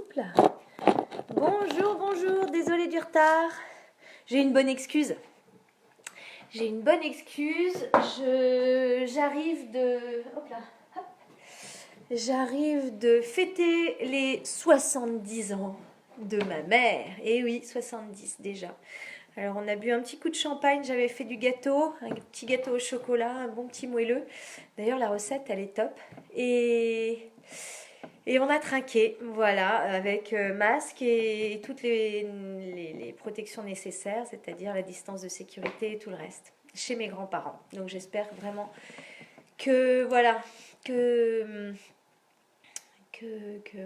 Hop là. Bonjour, bonjour, désolée du retard. J'ai une bonne excuse. J'arrive de... Hop là. Hop. J'arrive de fêter les 70 ans de ma mère. Et oui, 70 déjà. Alors on a bu un petit coup de champagne, j'avais fait du gâteau, un petit gâteau au chocolat, un bon petit moelleux. D'ailleurs la recette elle est top. Et on a trinqué, voilà, avec masque et toutes les protections nécessaires, c'est-à-dire la distance de sécurité et tout le reste, chez mes grands-parents. Donc j'espère vraiment que, voilà,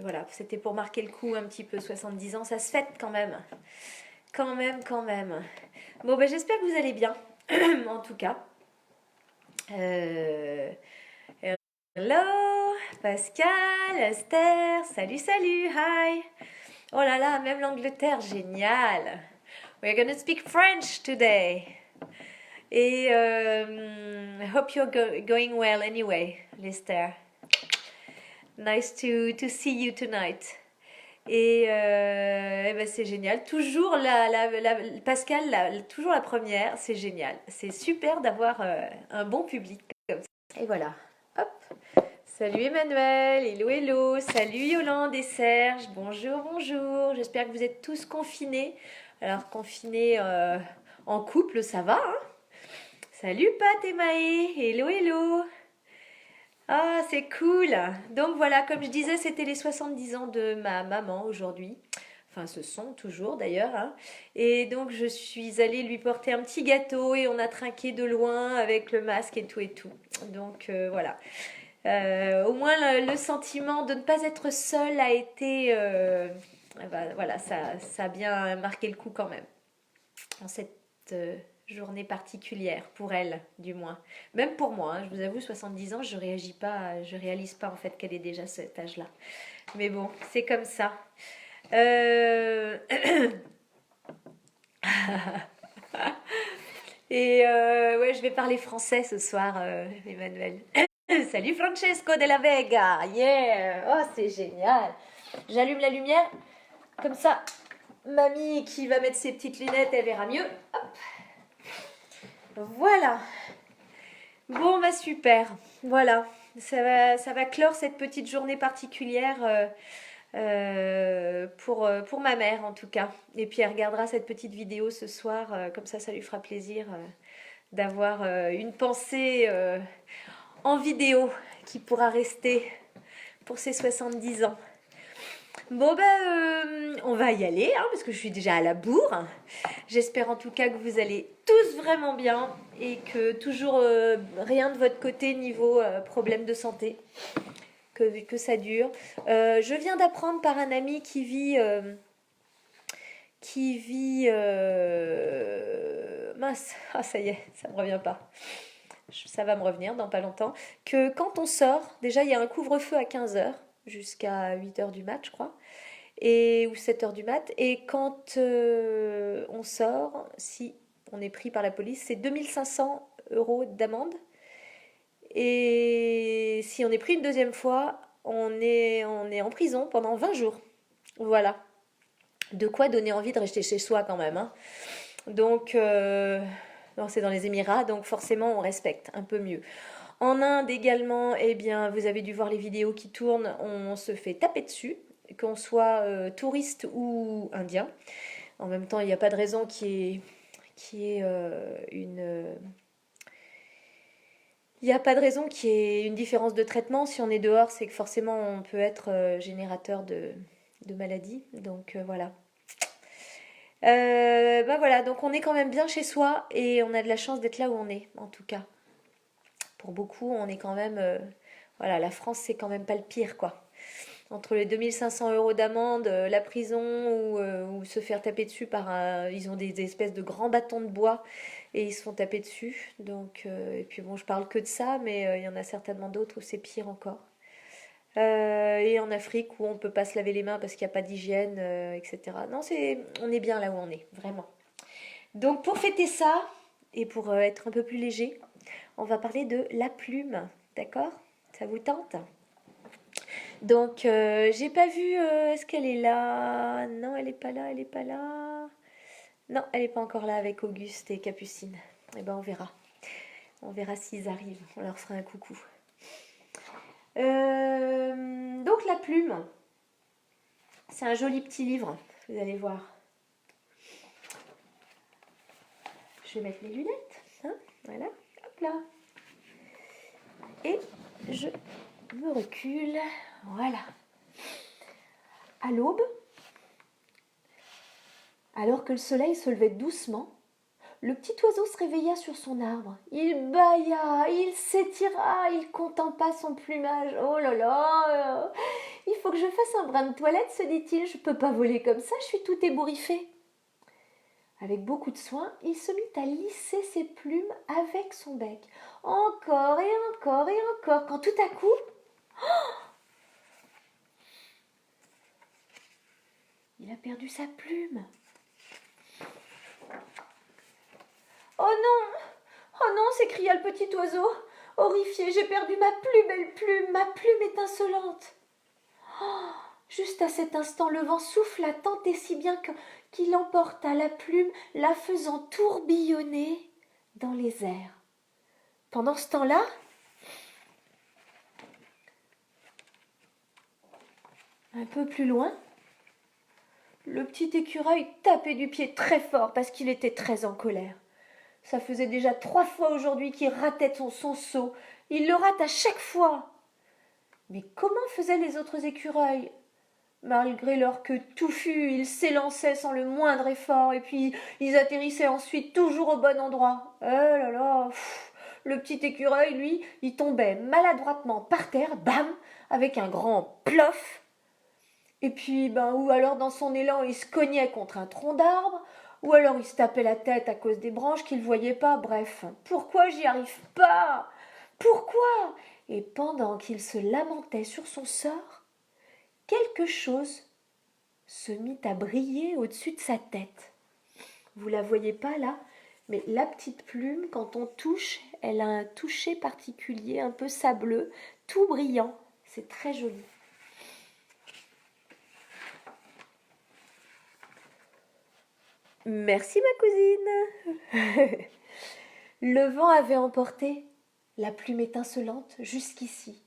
voilà, c'était pour marquer le coup un petit peu, 70 ans, ça se fête quand même. Quand même. Bon, ben j'espère que vous allez bien, en tout cas. Hello, Pascal, Esther, salut, hi. Oh là là, même l'Angleterre, génial. We're gonna speak French today. Et I hope you're going well anyway, Lester. Nice to see you tonight. Et ben c'est génial. Toujours Pascal, toujours la première, c'est génial. C'est super d'avoir un bon public comme ça. Et voilà. Hop. Salut Emmanuel, hello, salut Yolande et Serge, bonjour. J'espère que vous êtes tous confinés. Alors confinés en couple, ça va, hein? Salut Pat et Maë, hello. Ah, c'est cool. Donc voilà, comme je disais, c'était les 70 ans de ma maman aujourd'hui. Enfin, ce sont toujours d'ailleurs, hein. Et donc je suis allée lui porter un petit gâteau et on a trinqué de loin avec le masque et tout. Donc voilà. Au moins le sentiment de ne pas être seule a été... voilà, ça a bien marqué le coup quand même. En cette journée particulière, pour elle du moins. Même pour moi, hein, je vous avoue, 70 ans, je réalise pas en fait qu'elle est déjà cet âge-là. Mais bon, c'est comme ça. Et ouais, je vais parler français ce soir, Emmanuel. Salut Francesco de la Vega, yeah, oh c'est génial. J'allume la lumière, comme ça, mamie qui va mettre ses petites lunettes, elle verra mieux. Hop. Voilà. Bon bah super, voilà. Ça va clore cette petite journée particulière pour ma mère en tout cas. Et puis elle regardera cette petite vidéo ce soir, comme ça lui fera plaisir d'avoir une pensée en vidéo qui pourra rester pour ses 70 ans. Bon ben on va y aller hein, parce que je suis déjà à la bourre. J'espère en tout cas que vous allez tous vraiment bien et que toujours rien de votre côté niveau problème de santé, que ça dure. Je viens d'apprendre par un ami qui vit mince, ah ça y est, ça me revient pas. Ça va me revenir dans pas longtemps, que quand on sort, déjà il y a un couvre-feu à 15h jusqu'à 8h du mat, je crois, ou 7h du mat, et quand on sort, si on est pris par la police, c'est 2500 € d'amende, et si on est pris une deuxième fois, on est en prison pendant 20 jours. Voilà. De quoi donner envie de rester chez soi quand même, hein. Donc... non, c'est dans les Émirats, donc forcément on respecte un peu mieux. En Inde également, eh bien, vous avez dû voir les vidéos qui tournent, on se fait taper dessus, qu'on soit touriste ou indien. En même temps, il n'y a pas de raison qu'il y ait une... Il n'y a pas de raison qu'il y ait une différence de traitement. Si on est dehors, c'est que forcément on peut être générateur de maladies. Donc voilà. Bah voilà, donc on est quand même bien chez soi et on a de la chance d'être là où on est, en tout cas. Pour beaucoup, on est quand même... voilà, la France, c'est quand même pas le pire, quoi. Entre les 2500 € d'amende, la prison ou se faire taper dessus par un... Ils ont des espèces de grands bâtons de bois et ils se font taper dessus. Donc, et puis bon, je parle que de ça, mais il y en a certainement d'autres où c'est pire encore. Et en Afrique où on peut pas se laver les mains parce qu'il n'y a pas d'hygiène, etc. Non, on est bien là où on est, vraiment. Donc pour fêter ça, et pour être un peu plus léger, on va parler de la plume, d'accord? Ça vous tente? Donc, j'ai pas vu, est-ce qu'elle est là? Non, elle est pas là, elle est pas là. Non, elle est pas encore là avec Auguste et Capucine. Eh ben, on verra. On verra s'ils arrivent. On leur fera un coucou. Donc, la plume. C'est un joli petit livre. Vous allez voir. Je vais mettre mes lunettes. Hein, voilà. Hop là. Et je me recule. Voilà. À l'aube, alors que le soleil se levait doucement, le petit oiseau se réveilla sur son arbre. Il bâilla, il s'étira, il contempla son plumage. Oh là là, il faut que je fasse un brin de toilette, se dit-il. Je ne peux pas voler comme ça, je suis tout ébouriffé. Avec beaucoup de soin, il se mit à lisser ses plumes avec son bec. Encore et encore et encore, quand tout à coup... il a perdu sa plume. Oh non! Oh non! S'écria le petit oiseau. Horrifié, j'ai perdu ma plus belle plume, ma plume étincelante. Oh, juste à cet instant, le vent souffla tant et si bien qu'il emporta la plume, la faisant tourbillonner dans les airs. Pendant ce temps-là, un peu plus loin, le petit écureuil tapait du pied très fort parce qu'il était très en colère. Ça faisait déjà 3 fois aujourd'hui qu'il ratait son saut. Il le rate à chaque fois. Mais comment faisaient les autres écureuils? Malgré leur queue touffue, ils s'élançaient sans le moindre effort et puis ils atterrissaient ensuite toujours au bon endroit. Oh là là, le petit écureuil, lui, il tombait maladroitement par terre, bam, avec un grand plof. Et puis, ou alors dans son élan, il se cognait contre un tronc d'arbre, ou alors il se tapait la tête à cause des branches qu'il ne voyait pas. Bref, pourquoi j'y arrive pas? Pourquoi? Et pendant qu'il se lamentait sur son sort, quelque chose se mit à briller au-dessus de sa tête. Vous la voyez pas là, mais la petite plume, quand on touche, elle a un toucher particulier, un peu sableux, tout brillant. C'est très joli. Merci ma cousine. Le vent avait emporté la plume étincelante jusqu'ici.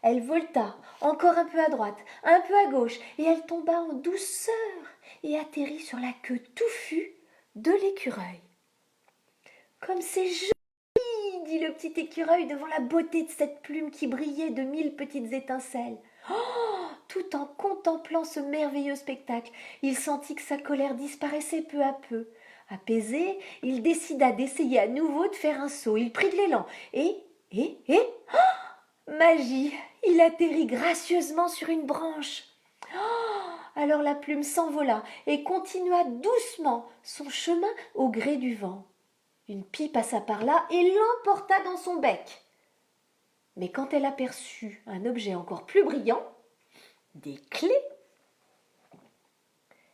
Elle volta encore un peu à droite, un peu à gauche, et elle tomba en douceur et atterrit sur la queue touffue de l'écureuil. Comme c'est joli, dit le petit écureuil devant la beauté de cette plume qui brillait de 1000 petites étincelles. Oh, tout en contemplant ce merveilleux spectacle, il sentit que sa colère disparaissait peu à peu. Apaisé, il décida d'essayer à nouveau de faire un saut. Il prit de l'élan et magie, il atterrit gracieusement sur une branche. Oh, alors la plume s'envola et continua doucement son chemin au gré du vent. Une pie passa par là et l'emporta dans son bec. Mais quand elle aperçut un objet encore plus brillant, des clés,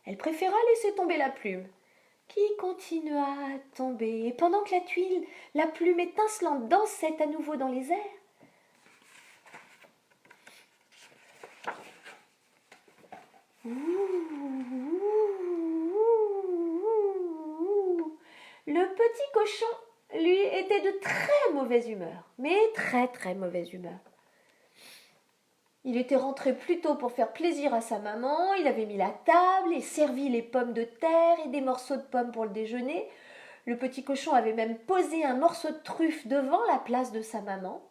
elle préféra laisser tomber la plume, qui continua à tomber. Et pendant que la plume étincelante dansait à nouveau dans les airs, le petit cochon, lui, était de très mauvaise humeur, mais très très mauvaise humeur. Il était rentré plus tôt pour faire plaisir à sa maman, il avait mis la table et servi les pommes de terre et des morceaux de pommes pour le déjeuner. Le petit cochon avait même posé un morceau de truffe devant la place de sa maman.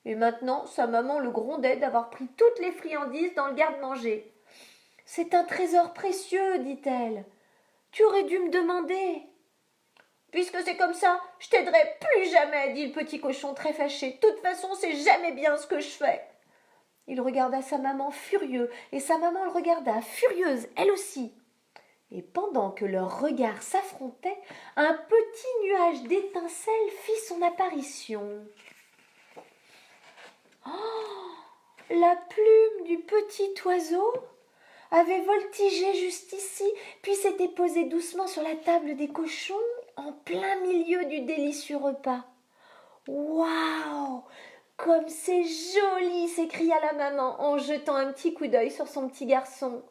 Et maintenant, sa maman le grondait d'avoir pris toutes les friandises dans le garde-manger. « C'est un trésor précieux, dit-elle. Tu aurais dû me demander. »« Puisque c'est comme ça, je t'aiderai plus jamais, dit le petit cochon très fâché. De toute façon, c'est jamais bien ce que je fais. » Il regarda sa maman furieux, et sa maman le regarda furieuse, elle aussi. Et pendant que leurs regards s'affrontaient, un petit nuage d'étincelles fit son apparition. Oh, la plume du petit oiseau avait voltigé juste ici, puis s'était posée doucement sur la table des cochons, en plein milieu du délicieux repas. Waouh! comme c'est joli, s'écria la maman en jetant un petit coup d'œil sur son petit garçon.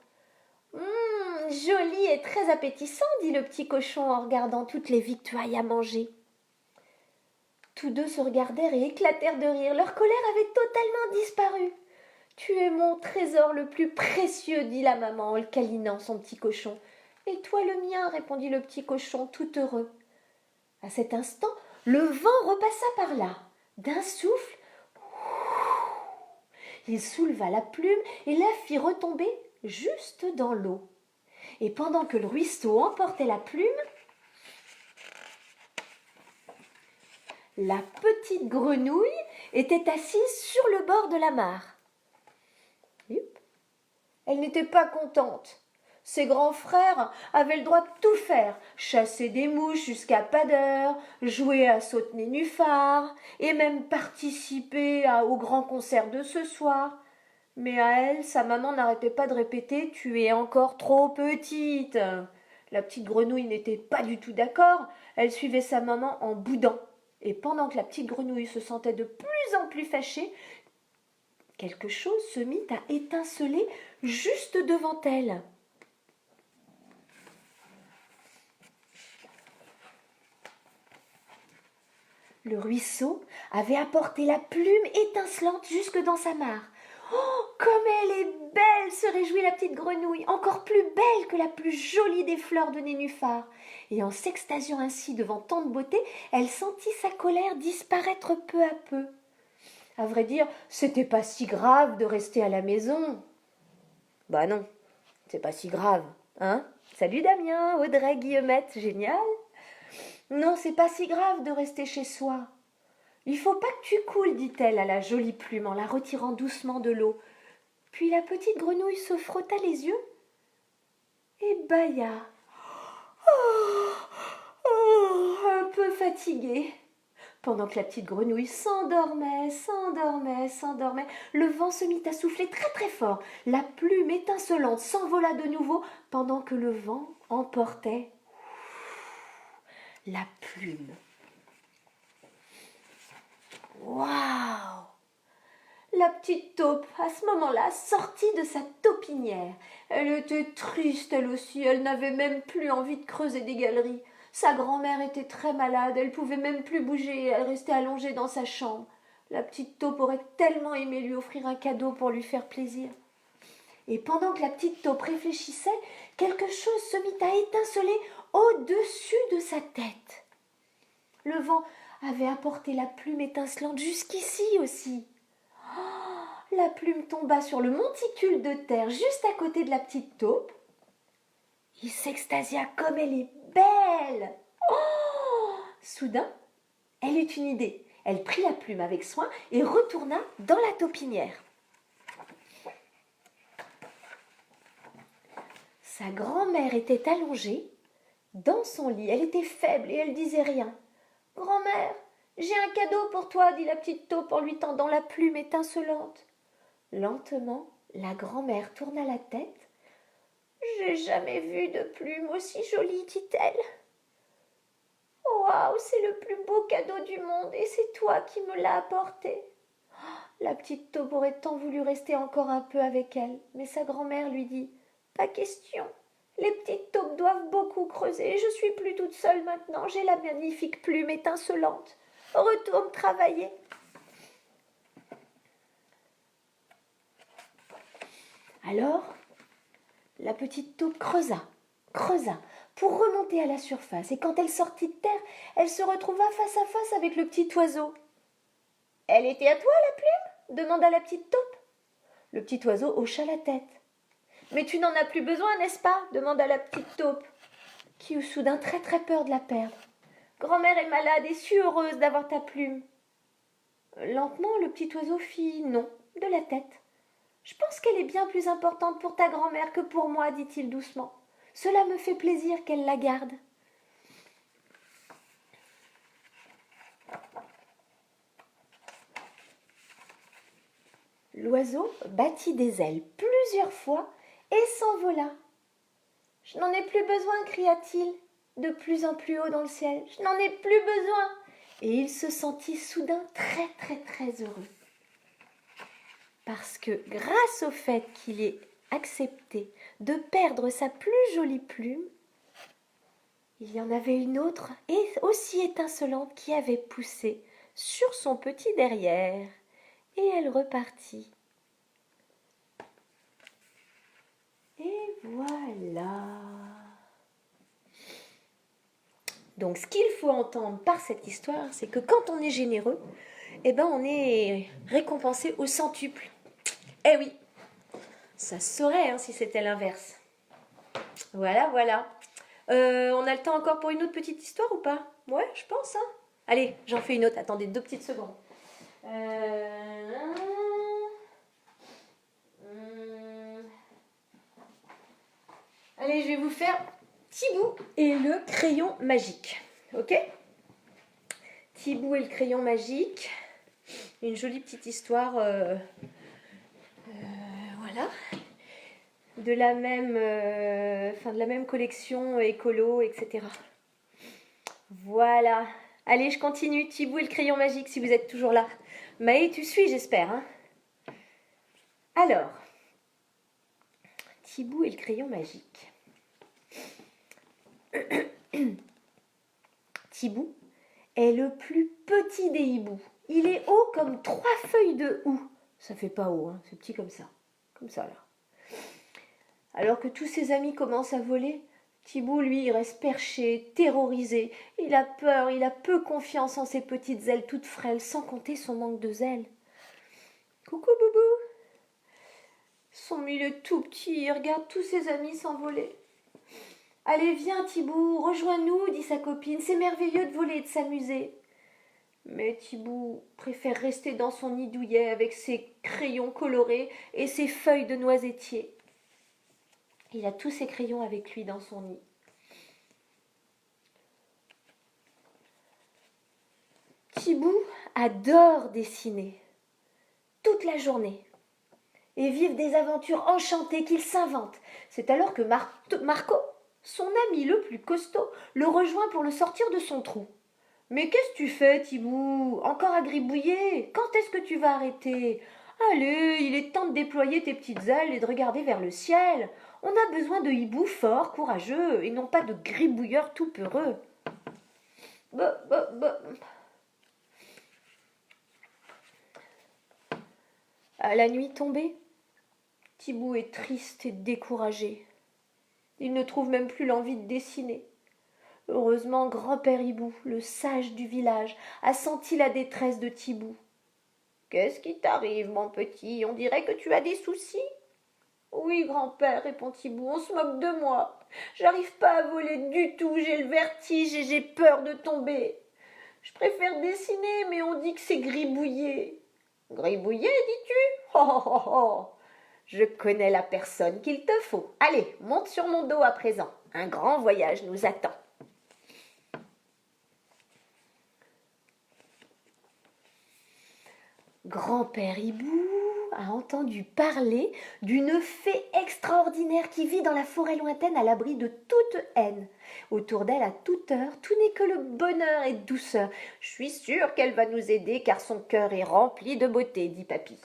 Joli et très appétissant, dit le petit cochon en regardant toutes les victuailles à manger. Tous deux se regardèrent et éclatèrent de rire. Leur colère avait totalement disparu. Tu es mon trésor le plus précieux, dit la maman en le câlinant son petit cochon. Et toi le mien, répondit le petit cochon tout heureux. À cet instant, le vent repassa par là. D'un souffle, il souleva la plume et la fit retomber juste dans l'eau. Et pendant que le ruisseau emportait la plume, la petite grenouille était assise sur le bord de la mare. Elle n'était pas contente. Ses grands frères avaient le droit de tout faire, chasser des mouches jusqu'à pas d'heure, jouer à saute-nénuphar et même participer au grand concert de ce soir. Mais à elle, sa maman n'arrêtait pas de répéter « Tu es encore trop petite !» La petite grenouille n'était pas du tout d'accord, elle suivait sa maman en boudant. Et pendant que la petite grenouille se sentait de plus en plus fâchée, quelque chose se mit à étinceler juste devant elle. Le ruisseau avait apporté la plume étincelante jusque dans sa mare. Oh, comme elle est belle, se réjouit la petite grenouille, encore plus belle que la plus jolie des fleurs de nénuphar. Et en s'extasiant ainsi devant tant de beauté, elle sentit sa colère disparaître peu à peu. À vrai dire, c'était pas si grave de rester à la maison. Bah non, c'est pas si grave, hein? Salut Damien, Audrey, Guillemette, génial. Non, c'est pas si grave de rester chez soi. Il faut pas que tu coules, dit-elle à la jolie plume en la retirant doucement de l'eau. Puis la petite grenouille se frotta les yeux et bâilla. Un peu fatiguée. Pendant que la petite grenouille s'endormait, le vent se mit à souffler très très fort. La plume étincelante s'envola de nouveau pendant que le vent emportait la plume. Waouh! La petite taupe, à ce moment-là, sortit de sa taupinière. Elle était triste, elle aussi, elle n'avait même plus envie de creuser des galeries. Sa grand-mère était très malade, elle pouvait même plus bouger, elle restait allongée dans sa chambre. La petite taupe aurait tellement aimé lui offrir un cadeau pour lui faire plaisir. Et pendant que la petite taupe réfléchissait, quelque chose se mit à étinceler au-dessus de sa tête. Le vent avait apporté la plume étincelante jusqu'ici aussi. La plume tomba sur le monticule de terre juste à côté de la petite taupe. Il s'extasia comme elle est belle. Soudain, elle eut une idée. Elle prit la plume avec soin et retourna dans la taupinière. Sa grand-mère était allongée dans son lit. Elle était faible et elle disait rien. « Grand-mère, j'ai un cadeau pour toi, dit la petite taupe en lui tendant la plume étincelante. Lentement, la grand-mère tourna la tête. « J'ai jamais vu de plume aussi jolie, dit-elle. Waouh, c'est le plus beau cadeau du monde et c'est toi qui me l'as apporté. » La petite taupe aurait tant voulu rester encore un peu avec elle, mais sa grand-mère lui dit « Pas question. Les petites taupes doivent beaucoup creuser. Je suis plus toute seule maintenant. J'ai la magnifique plume étincelante. Retourne travailler. » Alors, la petite taupe creusa pour remonter à la surface. Et quand elle sortit de terre, elle se retrouva face à face avec le petit oiseau. « Elle était à toi, la plume ?» demanda la petite taupe. Le petit oiseau hocha la tête. « Mais tu n'en as plus besoin, n'est-ce pas ?» demanda la petite taupe, qui eut soudain très très peur de la perdre. « Grand-mère est malade et si heureuse d'avoir ta plume. » Lentement, le petit oiseau fit non de la tête. « Je pense qu'elle est bien plus importante pour ta grand-mère que pour moi, dit-il doucement. Cela me fait plaisir qu'elle la garde. » L'oiseau battit des ailes plusieurs fois et s'envola. « Je n'en ai plus besoin, cria-t-il, de plus en plus haut dans le ciel. Je n'en ai plus besoin. » Et il se sentit soudain très très très heureux. parce que grâce au fait qu'il ait accepté de perdre sa plus jolie plume, il y en avait une autre et aussi étincelante qui avait poussé sur son petit derrière et elle repartit. Et voilà. Donc ce qu'il faut entendre par cette histoire, c'est que quand on est généreux, eh ben on est récompensé au centuple. Eh oui, ça se saurait si c'était l'inverse. Voilà, voilà. On a le temps encore pour une autre petite histoire ou pas? Ouais, je pense. Allez, j'en fais une autre. Attendez 2 petites secondes. Allez, je vais vous faire Thibaut et le crayon magique. Ok? Thibaut et le crayon magique. Une jolie petite histoire. Voilà. De la même collection écolo, etc. Voilà. Allez, je continue. Thibaut et le crayon magique, si vous êtes toujours là. Maë, tu suis, j'espère. Alors, Thibaut et le crayon magique. Thibaut est le plus petit des hiboux. Il est haut comme 3 feuilles de houx. Ça fait pas haut, c'est petit comme ça. Comme ça, là. Alors que tous ses amis commencent à voler, Thibaut, lui, il reste perché, terrorisé. Il a peur, il a peu confiance en ses petites ailes toutes frêles, sans compter son manque de zèle. Coucou Boubou. Son milieu tout petit, il regarde tous ses amis s'envoler. Allez, viens Thibaut, rejoins-nous, dit sa copine. C'est merveilleux de voler et de s'amuser. Mais Thibaut préfère rester dans son nid douillet avec ses crayons colorés et ses feuilles de noisetier. Il a tous ses crayons avec lui dans son nid. Thibaut adore dessiner toute la journée et vivre des aventures enchantées qu'il s'invente. C'est alors que Marco, son ami le plus costaud, le rejoint pour le sortir de son trou. « Mais qu'est-ce que tu fais, Thibaut? Encore à gribouiller? Quand est-ce que tu vas arrêter? Allez, il est temps de déployer tes petites ailes et de regarder vers le ciel. On a besoin de hiboux forts, courageux, et non pas de gribouilleurs tout peureux. » À la nuit tombée, Thibaut est triste et découragé. Il ne trouve même plus l'envie de dessiner. Heureusement, grand-père Hibou, le sage du village, a senti la détresse de Thibaut. « Qu'est-ce qui t'arrive, mon petit? On dirait que tu as des soucis. »« Oui, grand-père, répond Thibaut, on se moque de moi. J'arrive pas à voler du tout, j'ai le vertige et j'ai peur de tomber. Je préfère dessiner, mais on dit que c'est gribouiller. »« Gribouiller, dis-tu? Oh, oh, oh, oh. Je connais la personne qu'il te faut. Allez, monte sur mon dos à présent. Un grand voyage nous attend. » Grand-père Hibou a entendu parler d'une fée extraordinaire qui vit dans la forêt lointaine à l'abri de toute haine. Autour d'elle, à toute heure, tout n'est que le bonheur et douceur. « Je suis sûre qu'elle va nous aider car son cœur est rempli de beauté, dit Papy. »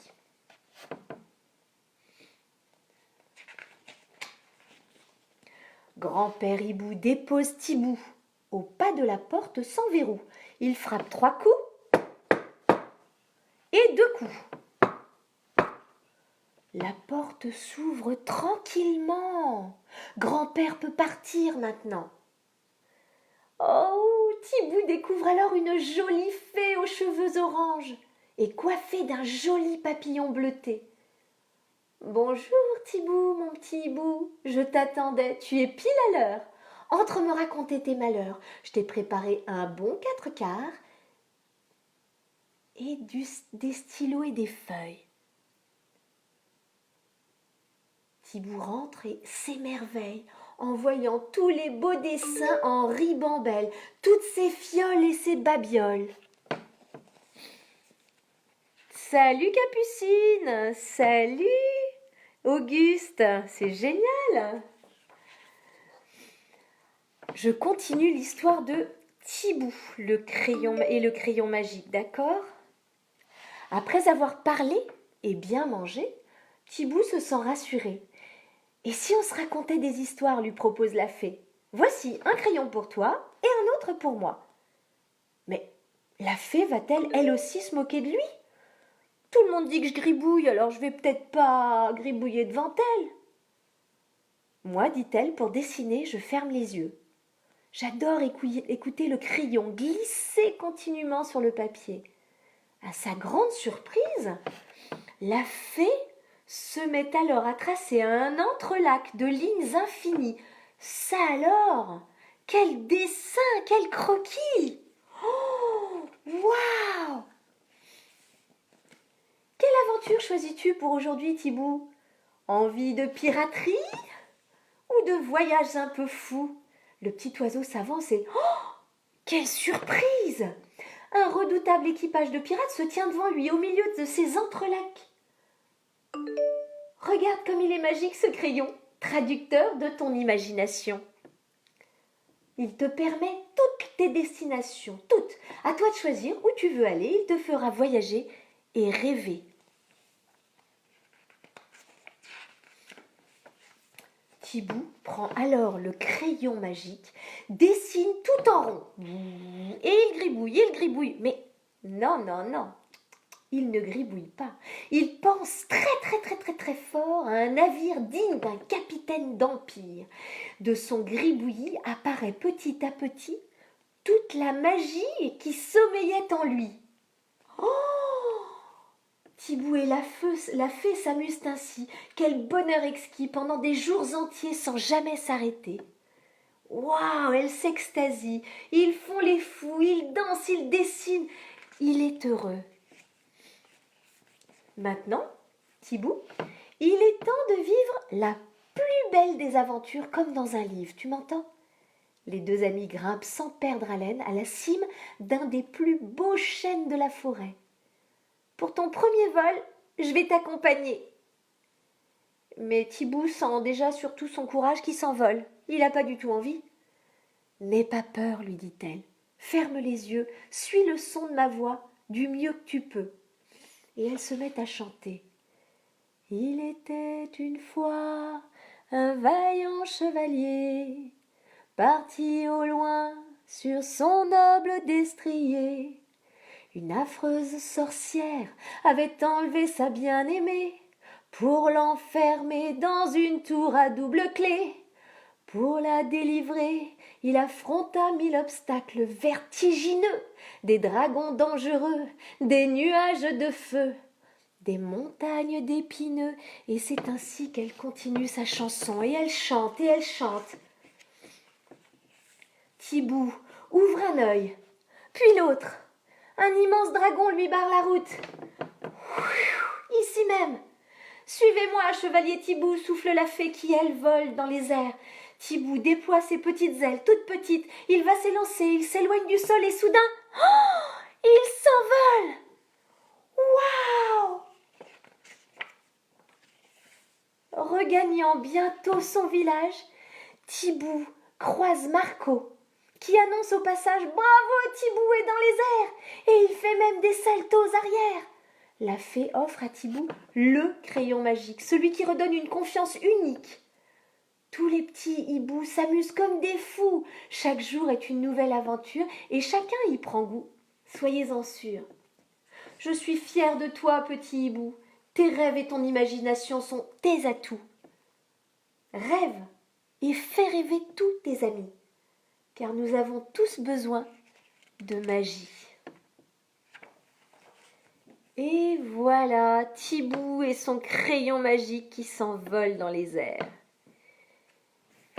Grand-père Hibou dépose Thibaut au pas de la porte sans verrou. Il frappe 3 coups et 2 coups. La porte s'ouvre tranquillement. Grand-père peut partir maintenant. Oh, Thibaut découvre alors une jolie fée aux cheveux orange et coiffée d'un joli papillon bleuté. « Bonjour Thibaut, mon petit hibou, je t'attendais, tu es pile à l'heure. Entre me raconter tes malheurs, je t'ai préparé un bon 4/4 et des stylos et des feuilles. » Thibaut rentre et s'émerveille en voyant tous les beaux dessins en ribambelle, toutes ces fioles et ces babioles. « Salut Capucine, salut Auguste, c'est génial !» Je continue l'histoire de Thibaut, le crayon magique, d'accord? Après avoir parlé et bien manger, Thibaut se sent rassuré. « Et si on se racontait des histoires ?» lui propose la fée. « Voici un crayon pour toi et un autre pour moi. » Mais la fée va-t-elle elle aussi se moquer de lui? Tout le monde dit que je gribouille, alors je vais peut-être pas gribouiller devant elle. Moi, dit-elle, pour dessiner, je ferme les yeux. J'adore écouter le crayon glisser continuellement sur le papier. À sa grande surprise, la fée se met alors à tracer un entrelac de lignes infinies. Ça alors, quel dessin, quel croquis! Oh, waouh! Quelle aventure choisis-tu pour aujourd'hui, Thibaut? Envie de piraterie ou de voyages un peu fous? Le petit oiseau s'avance et... Oh, quelle surprise! Un redoutable équipage de pirates se tient devant lui au milieu de ses entrelacs. Regarde comme il est magique ce crayon, traducteur de ton imagination. Il te permet toutes tes destinations, toutes. À toi de choisir où tu veux aller, il te fera voyager et rêver. Thibaut prend alors le crayon magique, dessine tout en rond. Et il gribouille. Mais non, il ne gribouille pas. Il pense très fort à un navire digne d'un capitaine d'empire. De son gribouillis apparaît petit à petit toute la magie qui sommeillait en lui. Oh! Thibaut et la fée s'amusent ainsi. Quel bonheur exquis pendant des jours entiers sans jamais s'arrêter. Waouh, elle s'extasie. Ils font les fous, ils dansent, ils dessinent. Il est heureux. Maintenant, Thibaut, il est temps de vivre la plus belle des aventures comme dans un livre. Tu m'entends? Les deux amis grimpent sans perdre haleine à la cime d'un des plus beaux chênes de la forêt. Pour ton premier vol, je vais t'accompagner. Mais Thibaut sent déjà surtout son courage qui s'envole. Il n'a pas du tout envie. N'aie pas peur, lui dit-elle. Ferme les yeux, suis le son de ma voix du mieux que tu peux. Et elle se met à chanter. Il était une fois un vaillant chevalier, parti au loin sur son noble destrier. Une affreuse sorcière avait enlevé sa bien-aimée pour l'enfermer dans une tour à double clé. Pour la délivrer, il affronta 1000 obstacles vertigineux, des dragons dangereux, des nuages de feu, des montagnes d'épineux, et c'est ainsi qu'elle continue sa chanson, et elle chante. Thibaut ouvre un œil, puis l'autre. Un immense dragon lui barre la route. Ici même. Suivez-moi, chevalier Thibaut, souffle la fée qui, elle, vole dans les airs. Thibaut déploie ses petites ailes, toutes petites. Il va s'élancer, il s'éloigne du sol et soudain... Oh, il s'envole. Waouh! Regagnant bientôt son village, Thibaut croise Marco, qui annonce au passage « Bravo, Thibaut est dans les airs !» et il fait même des saltos arrière. La fée offre à Thibaut le crayon magique, celui qui redonne une confiance unique. Tous les petits hiboux s'amusent comme des fous. Chaque jour est une nouvelle aventure et chacun y prend goût. Soyez-en sûrs. Je suis fière de toi, petit hibou. Tes rêves et ton imagination sont tes atouts. Rêve et fais rêver tous tes amis, car nous avons tous besoin de magie. Et voilà, Thibaut et son crayon magique qui s'envole dans les airs.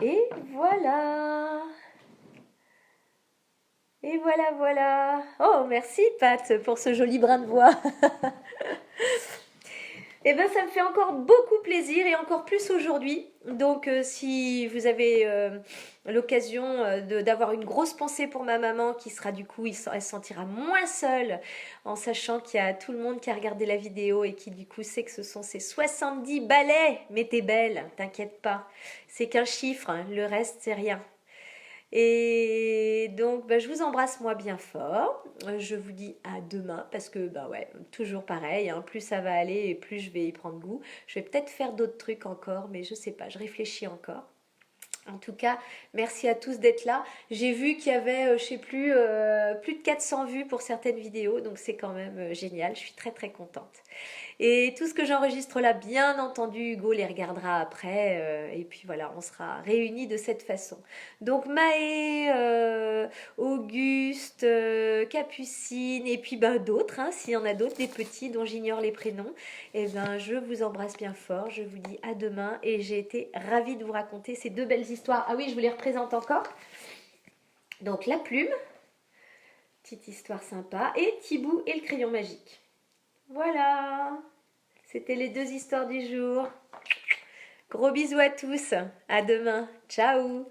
Et voilà. Et voilà. Oh, merci Pat pour ce joli brin de voix. Eh bien, ça me fait encore beaucoup plaisir et encore plus aujourd'hui. Donc, si vous avez l'occasion d'avoir une grosse pensée pour ma maman qui sera du coup, elle se sentira moins seule en sachant qu'il y a tout le monde qui a regardé la vidéo et qui du coup sait que ce sont ces 70 balais. Mais t'es belle, t'inquiète pas. C'est qu'un chiffre, hein, le reste c'est rien. Et donc, bah, je vous embrasse moi bien fort. Je vous dis à demain parce que, bah ouais, toujours pareil, hein, plus ça va aller et plus je vais y prendre goût. Je vais peut-être faire d'autres trucs encore, mais je sais pas, je réfléchis encore. En tout cas, merci à tous d'être là. J'ai vu qu'il y avait, je sais plus, plus de 400 vues pour certaines vidéos, donc c'est quand même génial. Je suis très très contente. Et tout ce que j'enregistre là, bien entendu, Hugo les regardera après. Et puis voilà, on sera réunis de cette façon. Donc Maë, Auguste, Capucine, et puis ben, d'autres, hein, s'il y en a d'autres, des petits dont j'ignore les prénoms, et ben, je vous embrasse bien fort. Je vous dis à demain. Et j'ai été ravie de vous raconter ces deux belles histoires. Ah oui, je vous les représente encore. Donc la plume, petite histoire sympa, et Thibou et le crayon magique. Voilà, c'était les deux histoires du jour. Gros bisous à tous, à demain, ciao.